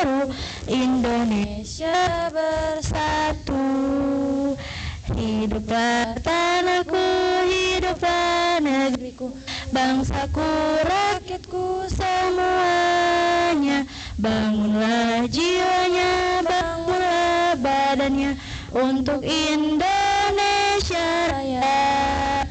baru, Indonesia bersatu. Hiduplah tanahku, hiduplah negeriku, bangsaku, rakyatku semuanya. Bangunlah jiwanya, bangunlah badannya untuk Indonesia Raya.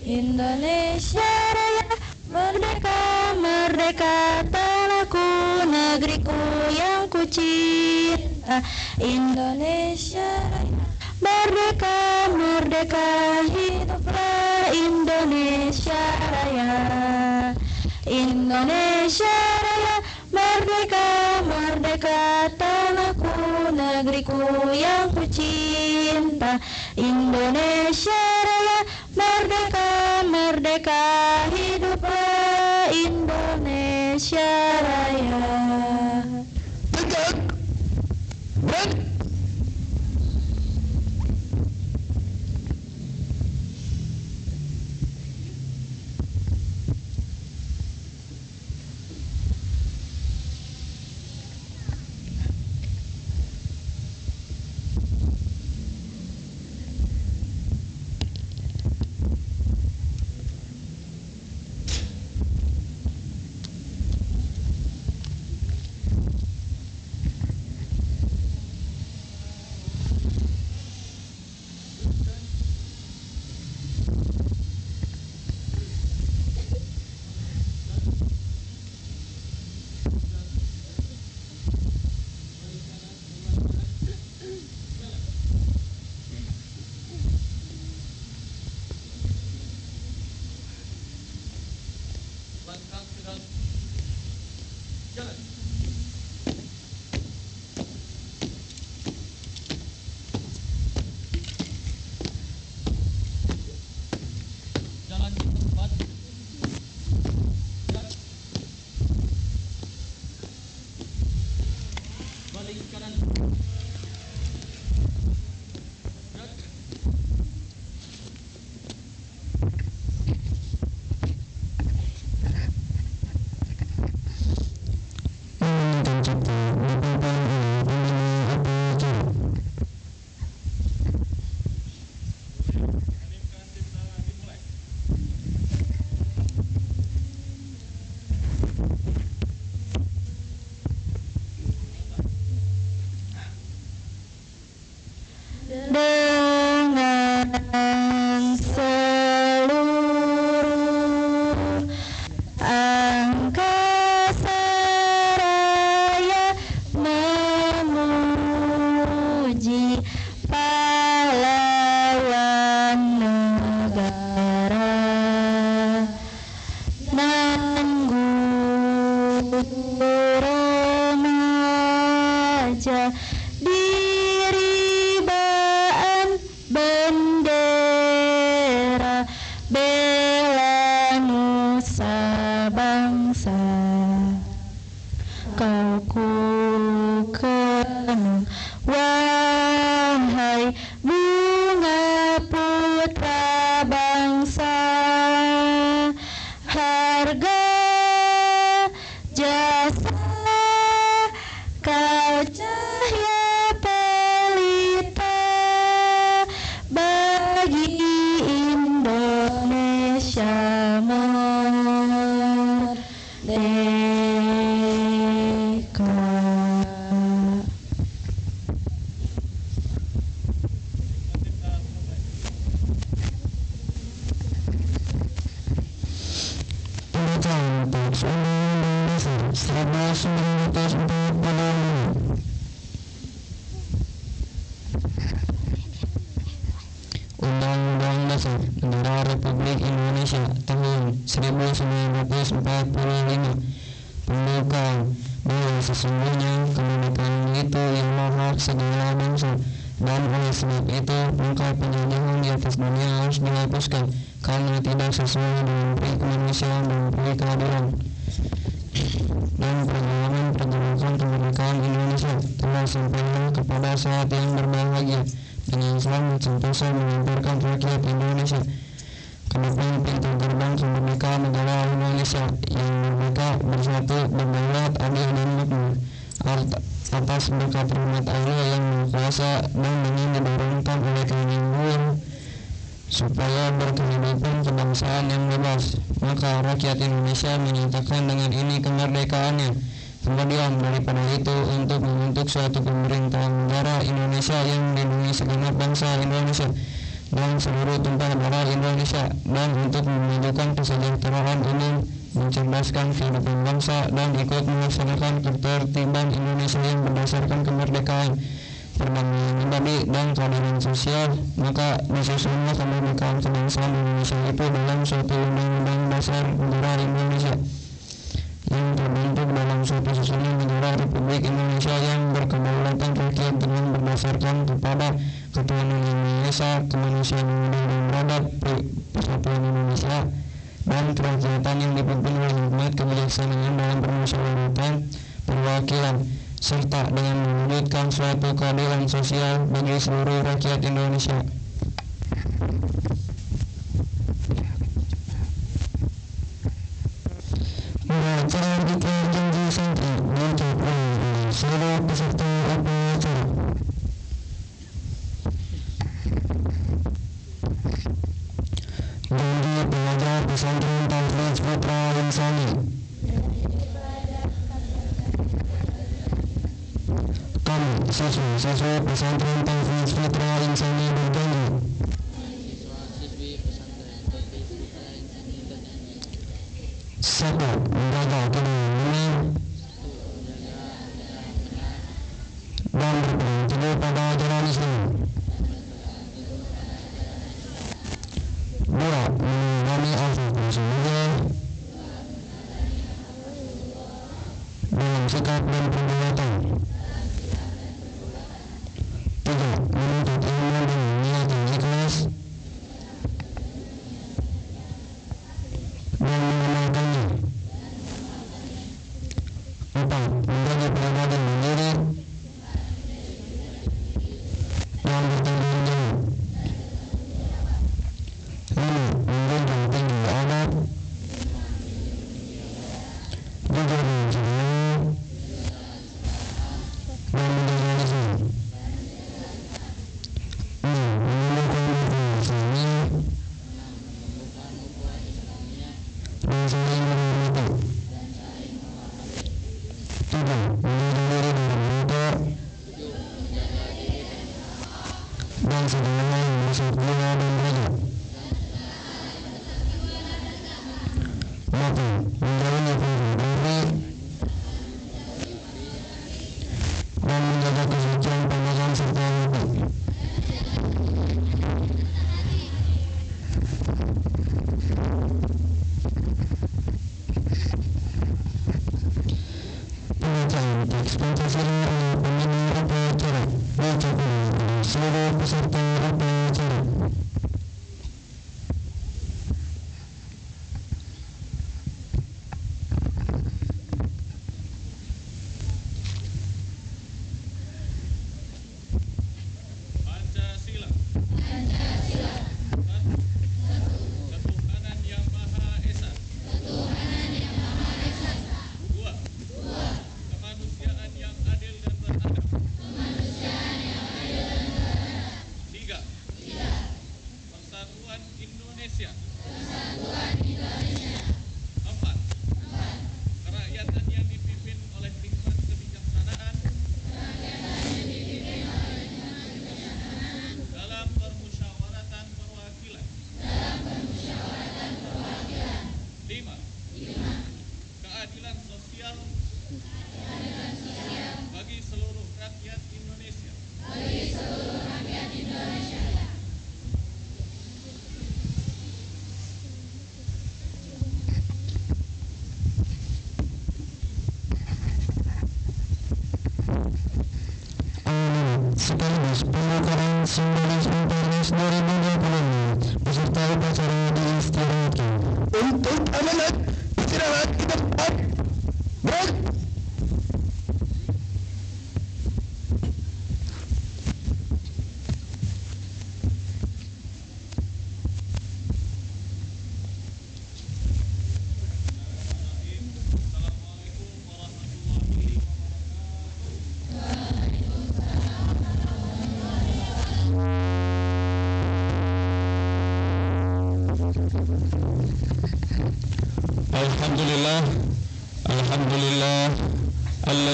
Indonesia Raya, merdeka, merdeka, tanahku, negeriku yang ku cinta. Indonesia Raya, merdeka, merdeka, hiduplah Indonesia Raya. Indonesia Raya, merdeka, merdeka, tanahku, negeriku yang ku cinta. Indonesia Raya, merdeka, merdeka, hiduplah Indonesia Raya. Tegak, berani. Dengan seluruh angkasa raya memuji pahlawan negara nanggung remaja diribaan bendera bela nusa bangsa. Kau ku kenang wahai bunga putra bangsa, harga jasa kau cahaya pelita bagi Indonesia merdeka. Undang-Undang Dasar Negara Republik Indonesia tahun 1945 Pembukaan bahwa sesungguhnya kemerdekaan itu yang maha segala bangsa, dan oleh sebab itu maka penjajahan di atas dunia harus dihapuskan karena tidak sesuai dengan peri kemanusiaan dan peri keadilan. Dan perjalanan kemerdekaan Indonesia telah sampailah kepada saat yang berbahagia dengan selamat sentosa mengantarkan rakyat Indonesia ke depan pintu gerbang kemerdekaan negara Indonesia yang merdeka, bersatu, berdaulat, adil dan makmur. atas berkat rahmat Allah yang Maha Kuasa dan dengan didorongkan oleh keinginan supaya berkehidupan kebangsaan yang bebas, maka rakyat Indonesia menyatakan dengan ini kemerdekaannya. Kemudian daripada itu, untuk membentuk suatu pemerintahan negara Indonesia yang melindungi segenap bangsa Indonesia dan seluruh tumpah darah Indonesia, dan untuk memajukan kesejahteraan umum, mencerdaskan kehidupan bangsa, dan ikut melaksanakan ketertiban Indonesia yang berdasarkan kemerdekaan, perdamaian abadi, dan keadilan sosial, maka disusunlah kemerdekaan kebangsaan Indonesia itu dalam suatu undang-undang dasar negara Indonesia yang terbentuk dalam suatu susunan negara Republik Indonesia yang berkedaulatan rakyat dengan berdasarkan kepada ketuhanan yang Maha Esa, kemanusiaan yang adil dan beradab, persatuan Indonesia, dan kerakyatan yang dipimpin oleh hikmat kebijaksanaan dalam permusyawaratan perwakilan, serta dengan mewujudkan suatu keadilan sosial bagi seluruh rakyat Indonesia. Berdasarkan ikrar janji santri diucapkan oleh seluruh peserta upacara. Janji pelajar pesantren Tahfidz Putra Insani. Kami, siswa-siswi pesantren Tahfidz Putra Insani berjanji satu, menjaga kedua dan berpegang teguh pada ajaran Islam. Dua, menangani al-Fatihah dalam sikap dan perbuatan. Tiga, menuntut ilmu dengan niat yang ikhlas dan mengamalkannya. Empat, menjadi pribadi mandiri dan bertanggung jawab. Lima, menjunjung tinggi adab, jujur dan setia, dan menjaga lisan. Enam, menumbuhkan ukhuwah Islamiyah dan saling menghormati. Tujuh, menjaga diri dari merokok dan segala hal yang merusak jiwa dan raga. 8, menjalani pornografi dan menjaga kesucian pandangan serta hati. 9, teks Pancasila oleh pembina upacara diucapkan oleh seluruh peserta upacara. Pancasila. Ketuhanan yang Maha Esa. Dua, kemanusiaan yang adil dan beradab. Tiga, persatuan Indonesia. Empat, kerakyatan yang dipimpin oleh hikmat kebijaksanaan dalam permusyawaratan perwakilan. Lima, keadilan sosial bagi seluruh rakyat Indonesia. Sekaligus pembukaan simbolis Unparnas 2025, peserta upacara diistirahatkan. Untuk amanat istirahat di tempat. Break. Assalamualaikum warahmatullahi wabarakatuh.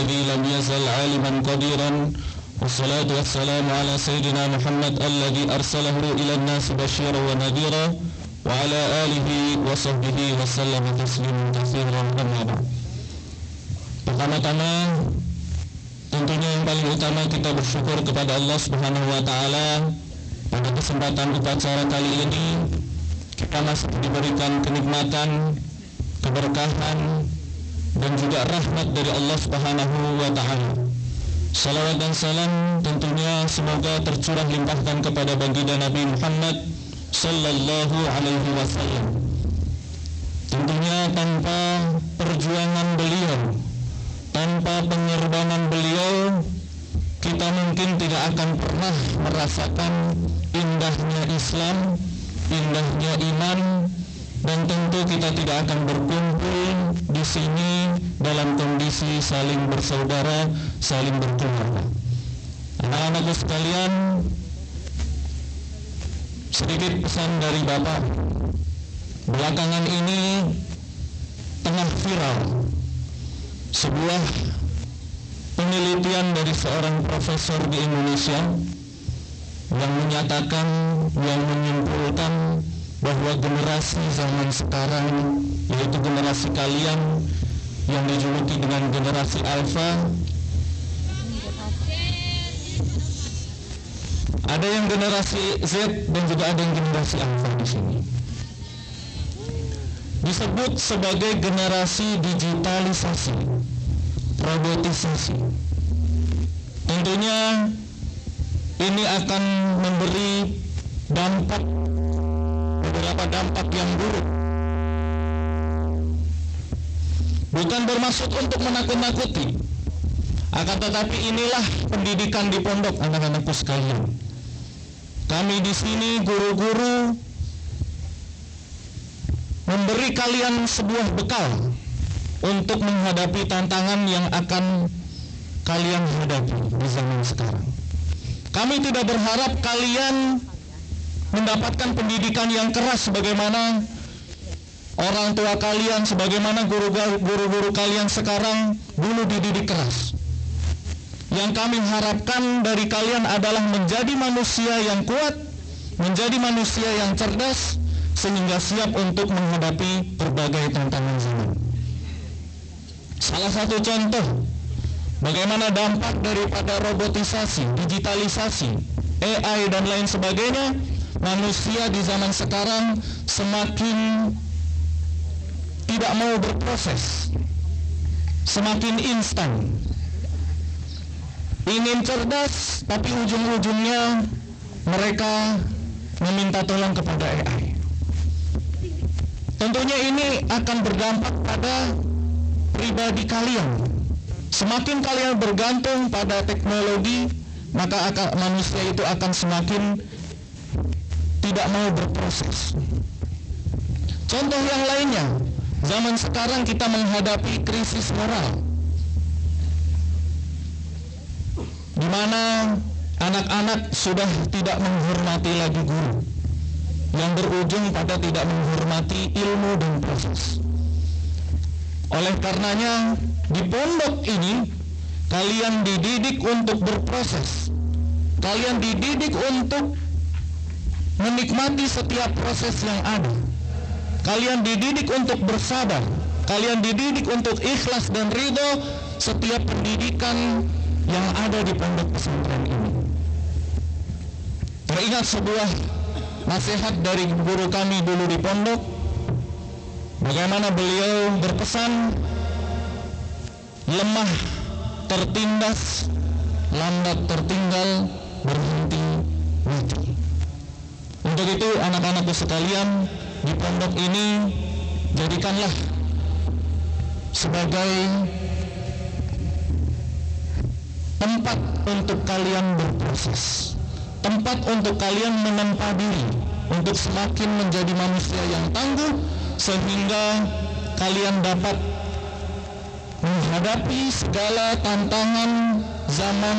الذي لم يزل عالما قديرا والصلاة والسلام على سيدنا محمد الذي أرسله إلى الناس بشيرا ونذيرا وعلى آله وصحبه وسلم تسليما كثيرا أما بعد. Pertama-tama tentunya yang paling utama kita bersyukur kepada Allah Subhanahu wa taala. Pada kesempatan upacara kali ini kita masih diberikan kenikmatan, keberkahan dan juga rahmat dari Allah Subhanahu wa taala. Salawat dan salam tentunya semoga tercurah limpahkan kepada baginda Nabi Muhammad sallallahu alaihi wasallam. Tentunya tanpa perjuangan beliau, tanpa pengorbanan beliau, kita mungkin tidak akan pernah merasakan indahnya Islam, indahnya iman, dan tentu kita tidak akan berkumpul di sini dalam kondisi saling bersaudara, saling berkeluarga. Anak-anakku sekalian, sedikit pesan dari Bapak. Belakangan ini tengah viral sebuah penelitian dari seorang profesor di Indonesia yang menyatakan, yang menyimpulkan bahwa generasi zaman sekarang, yaitu generasi kalian yang dijuluki dengan generasi Alpha, ada yang generasi Z dan juga ada yang generasi Alpha di sini, disebut sebagai generasi digitalisasi, robotisasi. Tentunya ini akan memberi dampak, beberapa dampak yang buruk. Bukan bermaksud untuk menakut-nakuti, akan tetapi inilah pendidikan di pondok, anak-anakku sekalian. Kami di sini guru-guru memberi kalian sebuah bekal untuk menghadapi tantangan yang akan kalian hadapi di zaman sekarang. Kami tidak berharap kalian mendapatkan pendidikan yang keras sebagaimana orang tua kalian, sebagaimana guru-guru kalian sekarang dulu dididik keras. Yang kami harapkan dari kalian adalah menjadi manusia yang kuat, menjadi manusia yang cerdas, sehingga siap untuk menghadapi berbagai tantangan zaman. Salah satu contoh bagaimana dampak daripada robotisasi, digitalisasi, AI dan lain sebagainya, manusia di zaman sekarang semakin tidak mau berproses, semakin instan, ingin cerdas, tapi ujung-ujungnya mereka meminta tolong kepada AI. Tentunya ini akan berdampak pada pribadi kalian. Semakin kalian bergantung pada teknologi, maka manusia itu akan semakin tidak mau berproses. Contoh yang lainnya, zaman sekarang kita menghadapi krisis moral, di mana anak-anak sudah tidak menghormati lagi guru, yang berujung pada tidak menghormati ilmu dan proses. Oleh karenanya, di pondok ini kalian dididik untuk berproses, kalian dididik untuk menikmati setiap proses yang ada, kalian dididik untuk bersabar, kalian dididik untuk ikhlas dan ridho setiap pendidikan yang ada di pondok pesantren ini. Teringat sebuah nasihat dari guru kami dulu di pondok, bagaimana beliau berpesan, lemah tertindas, lambat tertinggal, berhenti mati. Untuk itu anak-anakku sekalian, di pondok ini jadikanlah sebagai tempat untuk kalian berproses, tempat untuk kalian menempa diri, untuk semakin menjadi manusia yang tangguh, sehingga kalian dapat menghadapi segala tantangan zaman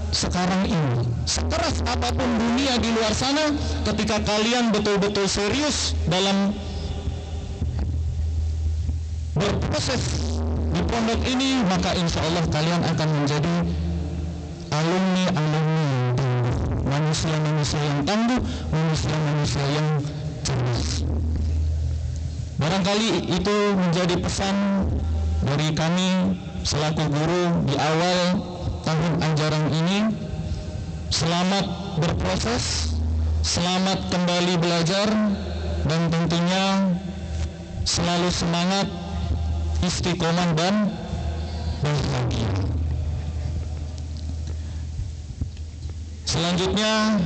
sekarang ini. Sekeras apapun dunia di luar sana, ketika kalian betul-betul serius dalam berproses di pondok ini, maka insya Allah kalian akan menjadi alumni yang tangguh, manusia-manusia yang tangguh, manusia-manusia yang cerdas. Barangkali itu menjadi pesan dari kami selaku guru di awal tahun ajaran ini. Selamat berproses, selamat kembali belajar, dan tentunya selalu semangat, istiqomah dan bahagia. Selanjutnya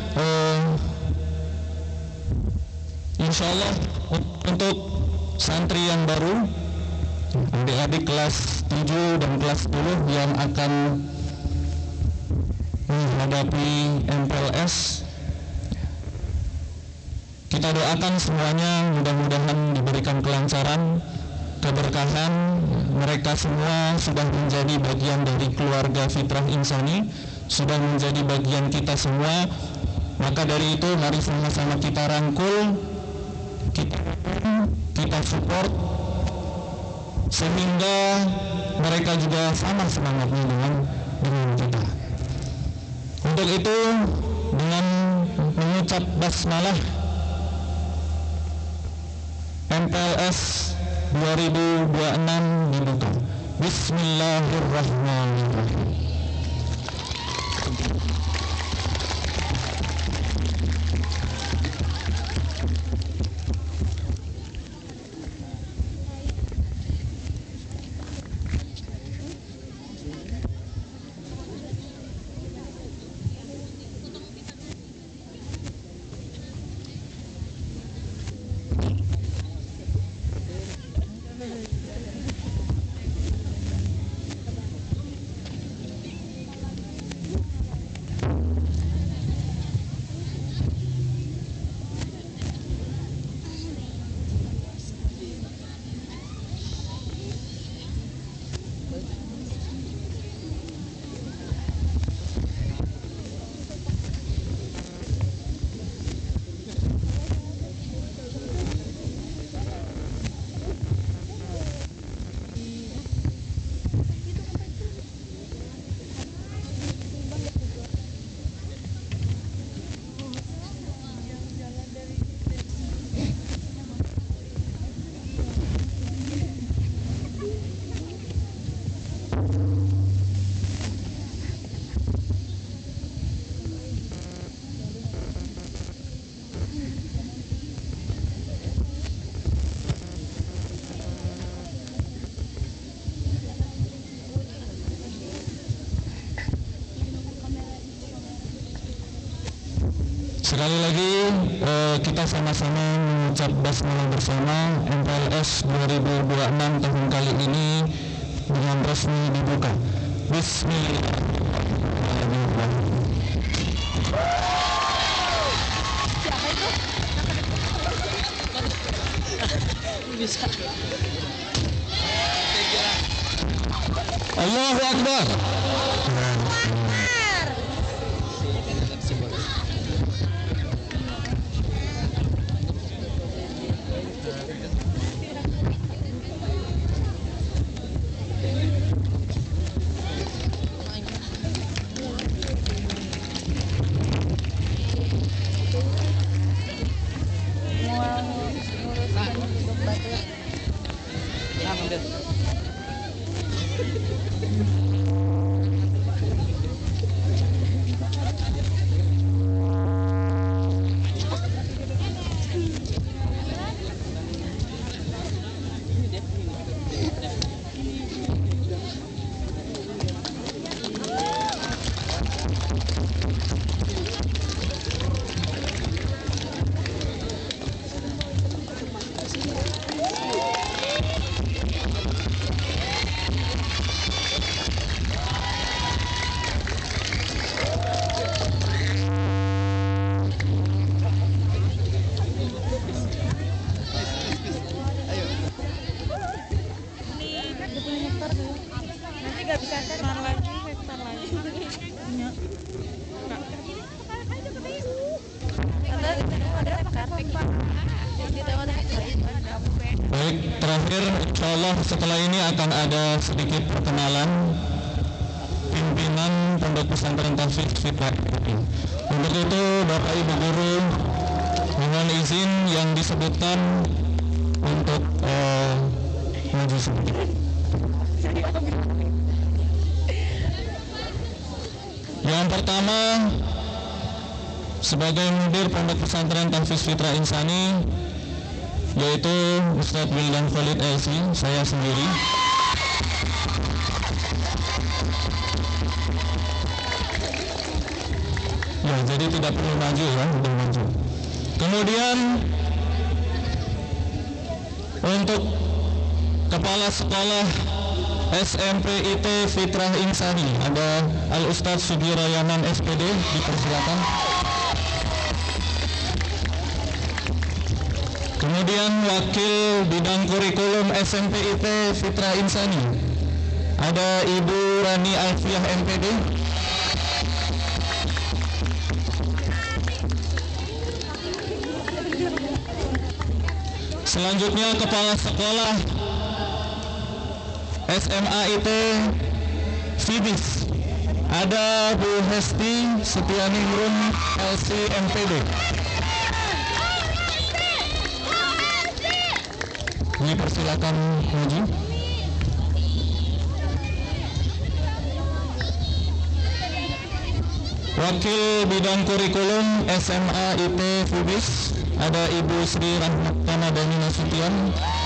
insya Allah untuk santri yang baru, adik-adik kelas 7 dan kelas 10 yang akan menghadapi MPLS, kita doakan semuanya mudah-mudahan diberikan kelancaran, keberkahan. Mereka semua sudah menjadi bagian dari keluarga Fitrah Insani, sudah menjadi bagian kita semua. Maka dari itu mari sama-sama kita rangkul, kita support, sehingga mereka juga sama semangatnya dengan kita. Untuk itu, dengan mengucap basmalah, MPLS 2026 dibuka. Bismillahirrahmanirrahim. Sekali lagi kita sama-sama mengucap basmalah bersama. MPLS 2026 tahun kali ini dengan resmi dibuka. Bismillahirrahmanirrahim. Allahu Akbar. Baik, terakhir terakhir, insya Allah setelah ini akan ada sedikit perkenalan pimpinan Pondok Pesantren Tahfiz Fitrah. Untuk itu Bapak Ibu Guru mohon izin yang disebutkan untuk maju sedikit. Yang pertama, sebagai mudir Pondok Pesantren Tahfiz Fitrah Insani, yaitu Ustadz Wildan Khalid LC, saya sendiri. Ya, jadi tidak perlu maju ya, sudah maju. Kemudian untuk Kepala Sekolah SMP IT Fitrah Insani ada Al Ustadz Sugirayaman SPD, dipersilakan. Kemudian Wakil Bidang Kurikulum SMP IT Fitrah Insani ada Ibu Rani Alfiah MPD. Selanjutnya Kepala Sekolah SMA IT Fibis ada Bu Hesti Setianingrum LC MPD. Dipersilakan maju. Wakil Bidang Kurikulum SMA IT Fibis ada Ibu Sri Rahmat Tamadani Nasution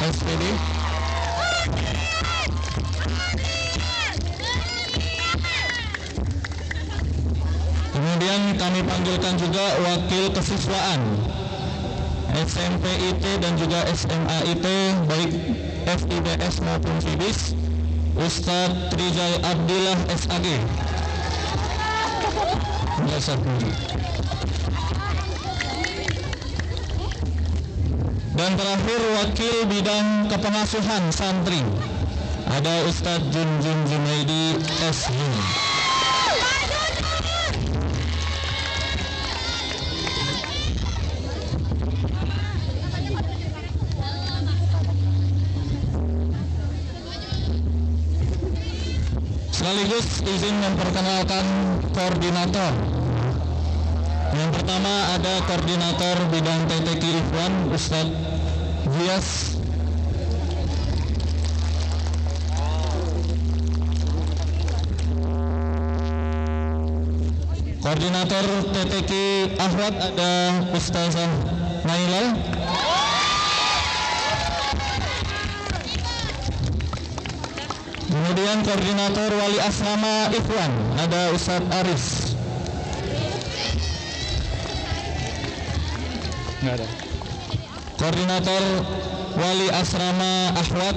SPD. Kemudian kami panggilkan juga Wakil Kesiswaan SMP IT dan juga SMA IT baik FIBS maupun FIBIS Ustadz Trijal Abdillah SAG. Dan terakhir Wakil Bidang Kepengasuhan Santri ada Ustadz Junjun Junaidi SH. Sekaligus izin memperkenalkan koordinator. Yang pertama ada koordinator bidang TTQ Ikhwan Ustadz Gias. Koordinator TTQ Ahwat ada Ustazah Nailal. Kemudian koordinator Wali Asrama Ikhwan ada Ustadz Aris. Koordinator Wali Asrama Ahwat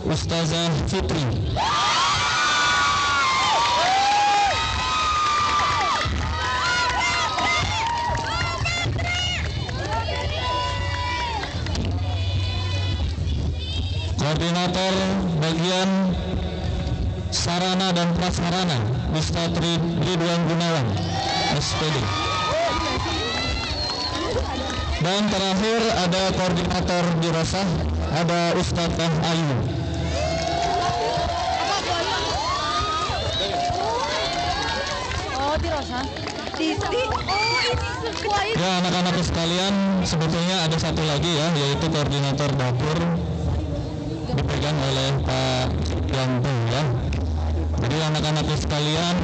Ustazah Fitri. Koordinator bagian sarana dan prasarana Ustadz Ridwan Gunawan SPD. Dan terakhir ada koordinator dirasah ada Ustadz Ayu. Oh, dirasa. Ya anak-anak sekalian, sebetulnya ada satu lagi ya, yaitu koordinator dapur dipegang oleh Pak Yanto ya. Jadi anak-anak sekalian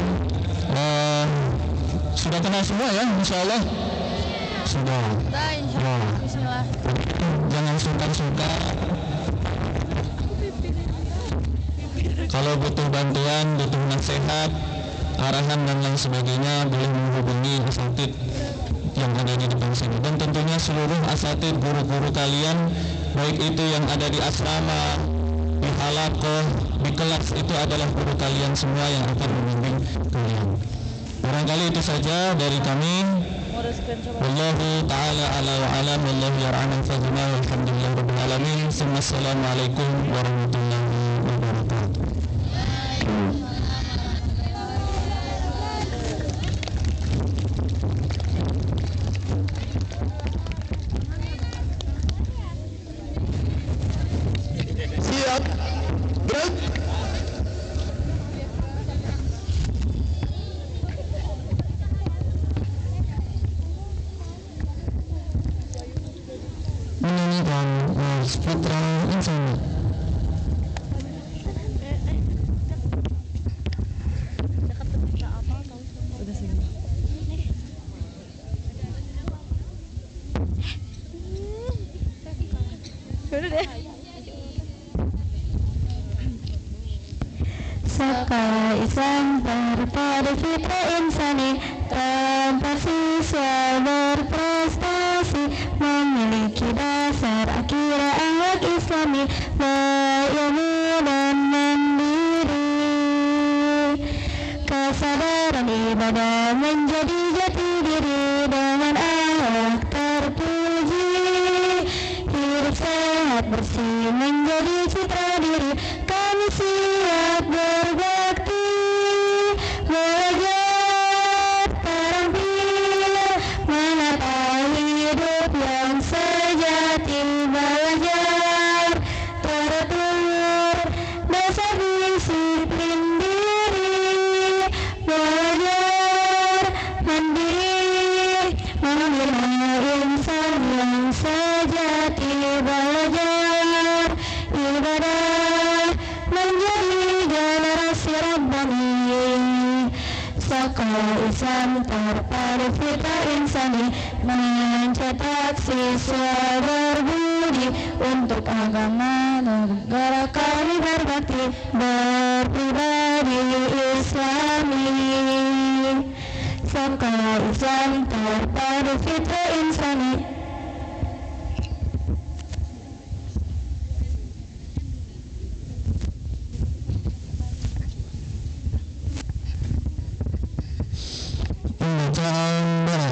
sudah kenal semua ya, insya Allah sudah. Ya. Bismillah. Jangan sungkan-sungkan. Kalau butuh bantuan, butuh nasihat, arahan dan lain sebagainya, boleh menghubungi asatid yang ada di depan sini. Dan tentunya seluruh asatid guru-guru kalian, baik itu yang ada di asrama, di halakoh, di kelas, itu adalah guru kalian semua yang akan membimbing kalian. Barangkali itu saja dari kami. Wallahu ta'ala ala wa alam, wallahu yar'aman fadhina, walhamdulillah rabbil alamin. Assalamualaikum warahmatullahi wabarakatuh. insani. Udah segini. Udah deh. Sekolah Islam berpadu fitrah insani, tanpa siswa berprestasi, memiliki dasar akidah akhlak Islami, berilmu dan mandiri. Kesadaran ibadah menjadi jati diri dengan akhlak terpuji. Hidup sehat bersih menjadi citra diri. Kami siap berbakti, belajar terampil, menata hidup yang sejati, belajar teratur, dasar disiplin diri, belajar mandiri, membina insan yang sejati, belajar ibadah menjadi generasi Rabbani. Sekolah Islam terpadu fitrah insani, mencetak siswa berbudi untuk agama negara. Kami berbakti, berpribadi Islami. Sekolah Islam terpadu fitrah insani. Pembacaan doa.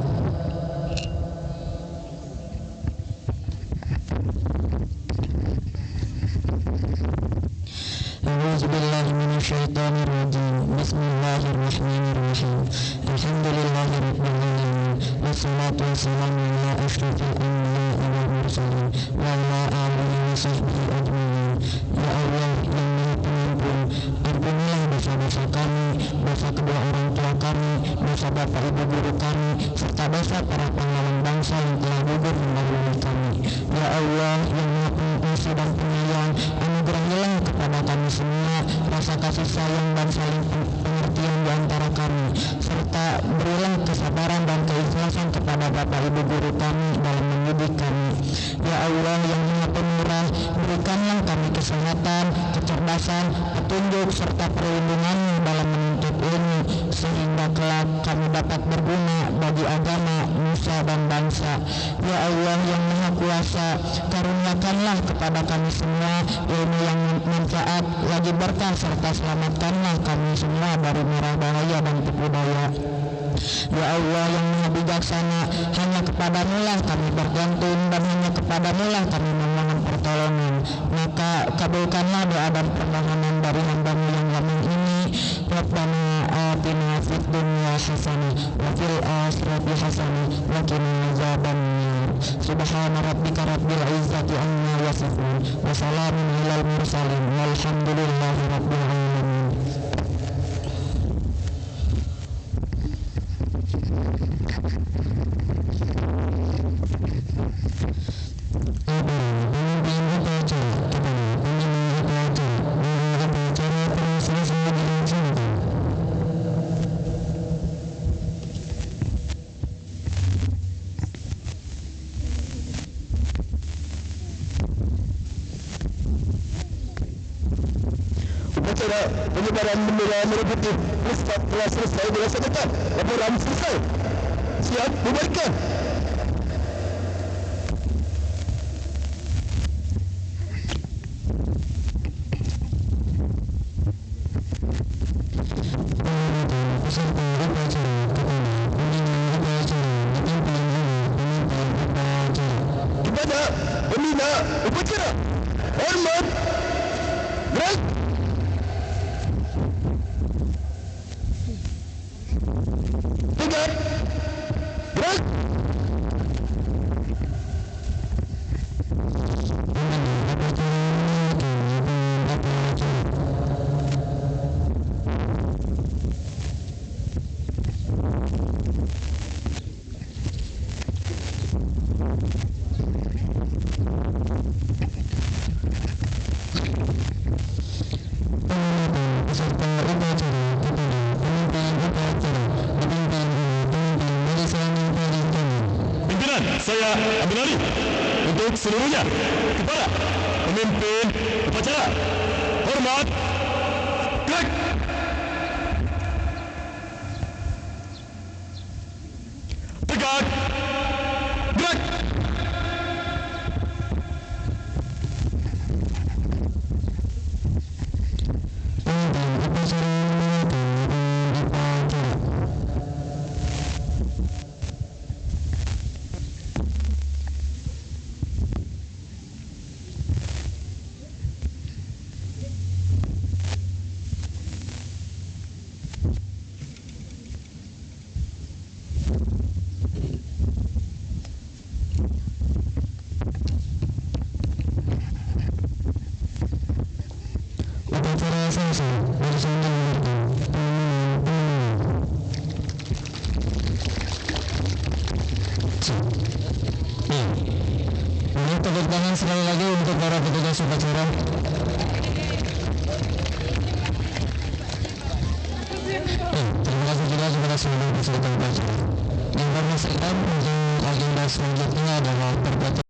A'udzubillahi minasyaitonirrajim. Bismillahirrahmanirrahim. Alhamdulillahirabbil alamin. Wassalatu wassalamu ala asyrofil anbiya'i wal mursalin wa ala alihi wa sahbihi ajmain. Ya Allah yang Maha Pengampun, ampunilah dosa-dosa kami, dosa kedua orang tua kami, dosa bapak ibu guru kami, serta dosa para pahlawan bangsa yang telah gugur mendahului kami. Ya Allah yang Maha Pengasih dan Penyayang, anugerahilah kepada kami semua rasa kasih sayang dan saling pengertian di antara kami, serta berilah kesabaran dan keikhlasan kepada bapak ibu guru kami dalam mendidik kami. Ya Allah yang Maha Pemurah, berikanlah kami kesehatan, kecerdasan, petunjuk serta perlindungan-Mu dalam menuntut ilmu, sehingga kelak kami dapat berguna bagi agama, nusa dan bangsa. Ya Allah yang Maha Kuasa, karuniakanlah kepada kami semua ilmu yang manfaat, lagi berkah, serta selamatkanlah kami semua dari mara bahaya dan tipu daya. Ya Allah yang Maha Bijaksana, hanya kepadamu lah kami bergantung dan hanya kepadamu lah kami memohon pertolongan. Maka kabulkanlah doa dan permohonan dari hamba-Mu yang lemah ini. Rabbana atina fid dunya hasanah wa fil akhirati hasanah wa qina adzabannar. Subhana rabbika rabbil izzati amma yasifun wa salamun alal mursalin walhamdulillahi rabbil alamin. Upacara penyebaran bendera merah putih Ustaz telah selesai dilaksanakan. Laporan selesai. Siap bubarkan. Kepada pembina upacara, hormat, gerak. Tegak, gerak. saya ambil alih untuk seluruhnya kepada pemimpin upacara. Hormat, gerak. Tegak, gerak. Upacara selesai. Bersama Ini tepuk tangan sekali lagi untuk para petugas upacara. Terima kasih juga kepada seluruh peserta upacara. Informasikan untuk agenda selanjutnya adalah